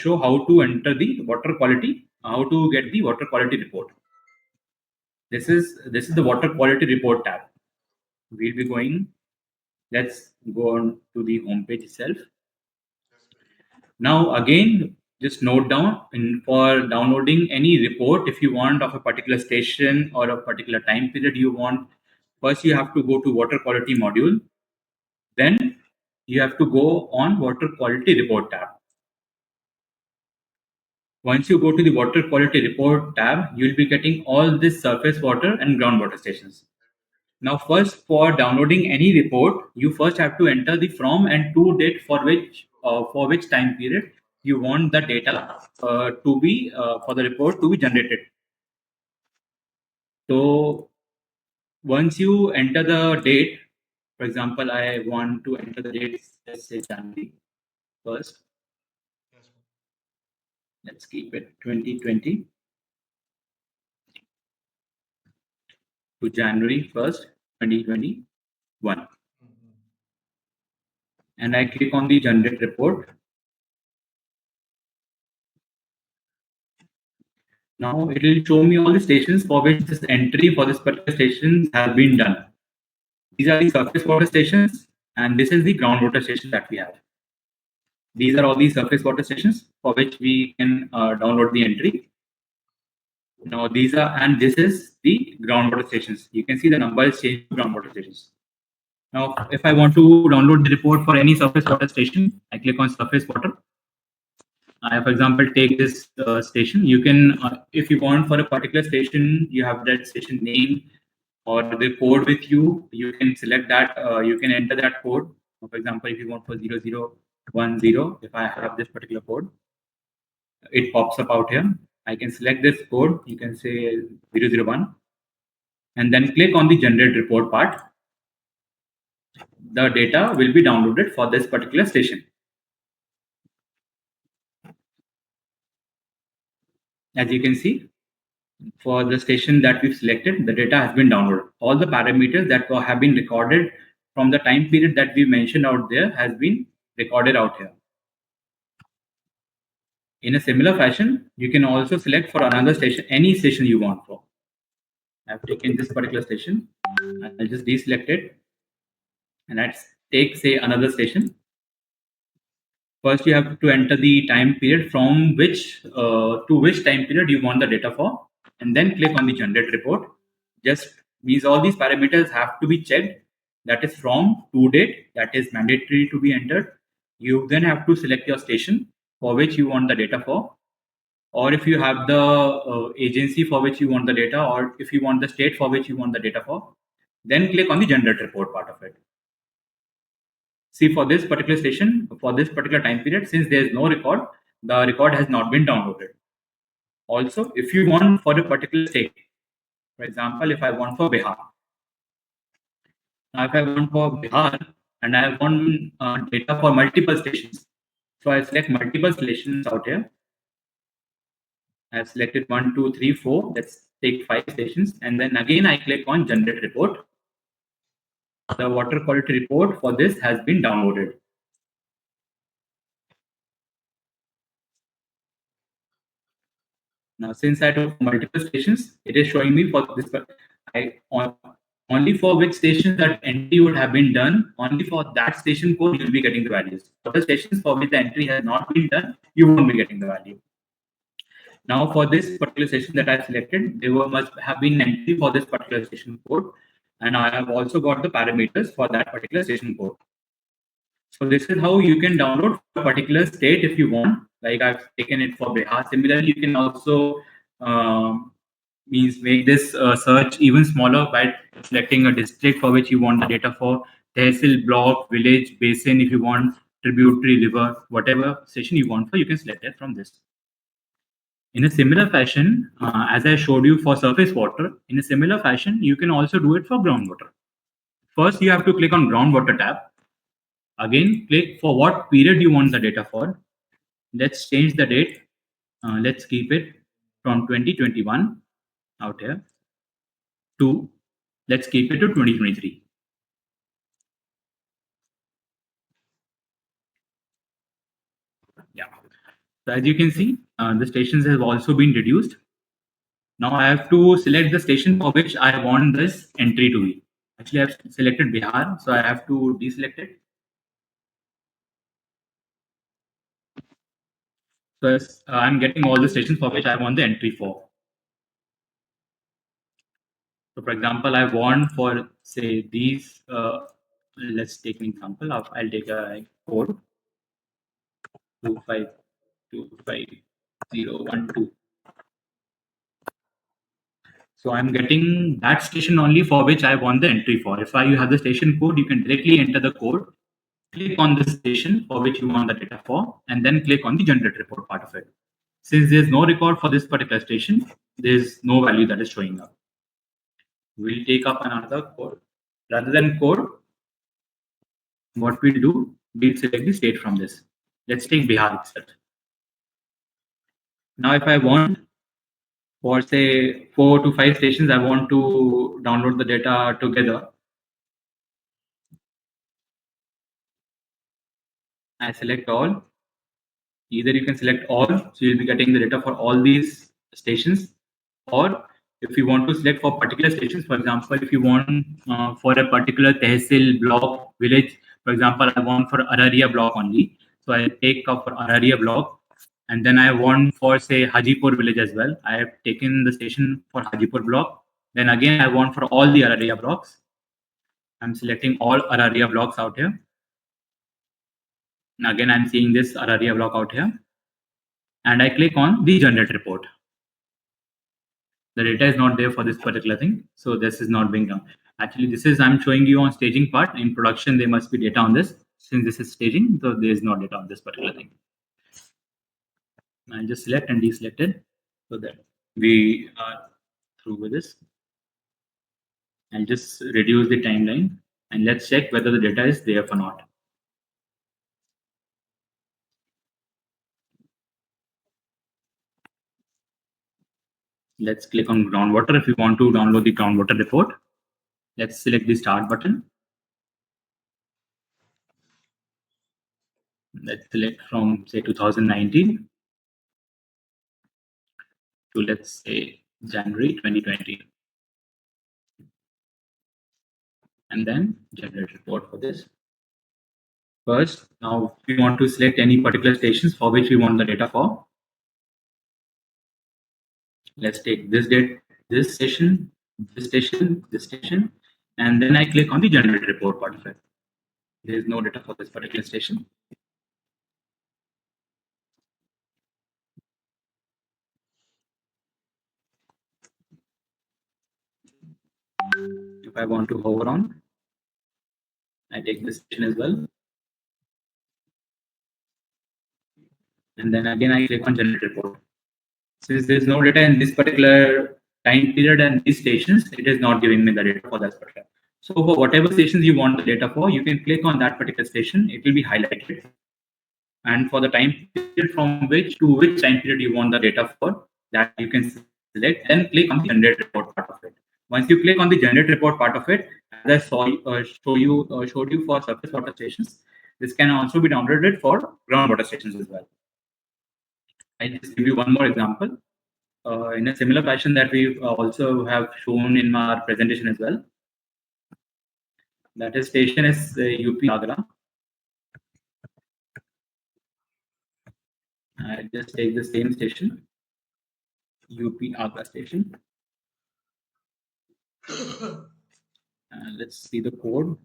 show how to enter the water quality, how to get the water quality report. This is the water quality report tab. We'll be going. Let's go on to the home page itself. Now again, just note down for downloading any report, if you want of a particular station or a particular time period you want, first you have to go to water quality module. Then you have to go on water quality report tab. Once you go to the water quality report tab, you will be getting all this surface water and groundwater stations. Now, first for downloading any report, you first have to enter the from and to date for which time period you want the data to be for the report to be generated. So once you enter the date, for example, I want to enter the date, let's say January 1st. Let's keep it 2020 to January 1st, 2021. And I click on the generate report. Now it will show me all the stations for which this entry for this particular station has been done. These are the surface water stations, and this is the groundwater station that we have. These are all the surface water stations for which we can download the entry. Now these are, and this is the groundwater stations. You can see the number is changed to groundwater stations. Now, if I want to download the report for any surface water station, I click on surface water. I, for example, take this station. You can, if you want for a particular station, you have that station name or the code with you. You can select that. You can enter that code. For example, if you want for 0010, if I have this particular code, it pops up out here. I can select this code. You can say 001, and then click on the generate report part. The data will be downloaded for this particular station. As you can see, for the station that we've selected, the data has been downloaded. All the parameters that have been recorded from the time period that we mentioned out there has been recorded out here. In a similar fashion, you can also select for another station, any station you want for. I've taken this particular station. I'll just deselect it. And let's take, say, another station. First, you have to enter the time period from which to which time period you want the data for, and then click on the generate report. Just means all these parameters have to be checked. That is from to date, that is mandatory to be entered. You then have to select your station for which you want the data for, or if you have the agency for which you want the data, or if you want the state for which you want the data for, then click on the generate report part of it. See, for this particular station, for this particular time period, since there is no record, the record has not been downloaded. Also, if you want for a particular state, for example, if I want for Bihar, now if I want for Bihar and I want data for multiple stations, so I select multiple stations out here. I've selected 1, 2, 3, 4. Let's take 5 stations, and then again I click on generate report. The water quality report for this has been downloaded. Now, since I took multiple stations, it is showing me for this. Only for which station that entry would have been done, only for that station code you'll be getting the values. For the stations for which the entry has not been done, you won't be getting the value. Now, for this particular station that I selected, there must have been an entry for this particular station code, and I have also got the parameters for that particular station code. So this is how you can download a particular state if you want. Like I've taken it for Bihar. Similarly, you can also make this search even smaller by selecting a district for which you want the data for. Tehsil, block, village, basin. If you want tributary, river, whatever station you want for, you can select it from this. In a similar fashion, as I showed you for surface water, in a similar fashion, you can also do it for groundwater. First, you have to click on groundwater tab. Again, click for what period you want the data for. Let's change the date. Let's keep it from 2021 out here to, let's keep it to 2023. Yeah. So as you can see, the stations have also been reduced. Now I have to select the station for which I want this entry to be. Actually, I've selected Bihar, so I have to deselect it. So I'm getting all the stations for which I want the entry for. So for example, I want for say these. Let's take an example. I'll take a code 252501 2. So I'm getting that station only for which I want the entry for. If you have the station code, you can directly enter the code, click on the station for which you want the data for, and then click on the generate report part of it. Since there's no record for this particular station, there's no value that is showing up. We'll take up another code. Rather than code, what we'll do, we'll select the state from this. Let's take Bihar itself. Now, if I want for say 4 to 5 stations, I want to download the data together. I select all. Either you can select all, so you'll be getting the data for all these stations, or if you want to select for particular stations, for example, if you want for a particular tehsil block village, for example, I want for Araria block only, so I take up for Araria block, and then I want for say Hajipur village as well. I have taken the station for Hajipur block. Then again, I want for all the Araria blocks. I'm selecting all Araria blocks out here. And again, I'm seeing this Araria block out here. And I click on the generate report. The data is not there for this particular thing, so this is not being done. Actually, this is I'm showing you on staging part. In production, there must be data on this. Since this is staging, so there is no data on this particular thing. I'll just select and deselect it so that we are through with this. I'll just reduce the timeline and let's check whether the data is there or not. Let's click on groundwater if you want to download the groundwater report. Let's select the start button. Let's select from say 2019 to let's say January 2020. And then generate report for this. First, now we want to select any particular stations for which we want the data for. Let's take this date, this station, this station, this station, and then I click on the generate report part of it. There is no data for this particular station. If I want to hover on, I take this station as well. And then again, I click on generate report. Since there's no data in this particular time period and these stations, it is not giving me the data for that particular. So for whatever stations you want the data for, you can click on that particular station. It will be highlighted. And for the time period from which to which time period you want the data for, that you can select and click on the generate report part of it. Once you click on the generate report part of it, as I showed you for surface water stations, this can also be downloaded for groundwater stations as well. I just give you one more example. In a similar fashion that we also have shown in our presentation as well. That is station is UP Agra. I just take the same station, UP Agra station. Let's see the code.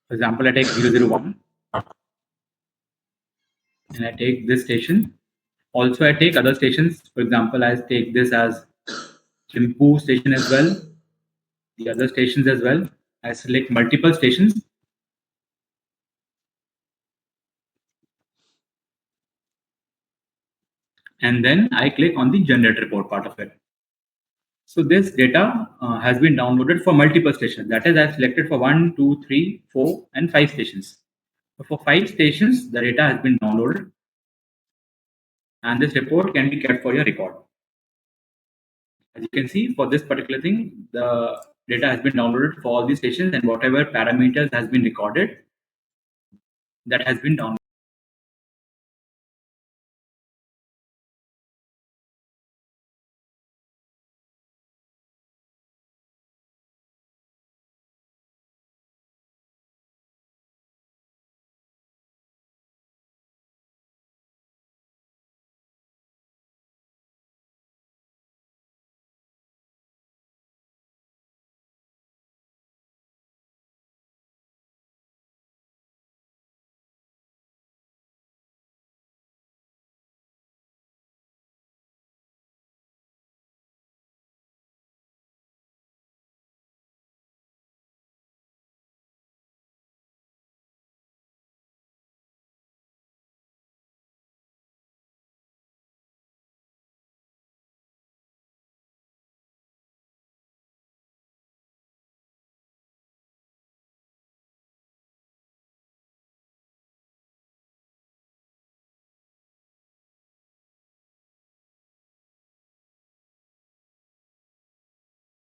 For example, I take 001 and I take this station. Also, I take other stations. For example, I take this as Chimpu station as well, the other stations as well. I select multiple stations. And then I click on the generate report part of it. So this data has been downloaded for multiple stations. That is, I've selected for 1, 2, 3, 4, and 5 stations. So for 5 stations, the data has been downloaded, and this report can be kept for your record. As you can see, for this particular thing, the data has been downloaded for all these stations, and whatever parameters has been recorded, that has been downloaded.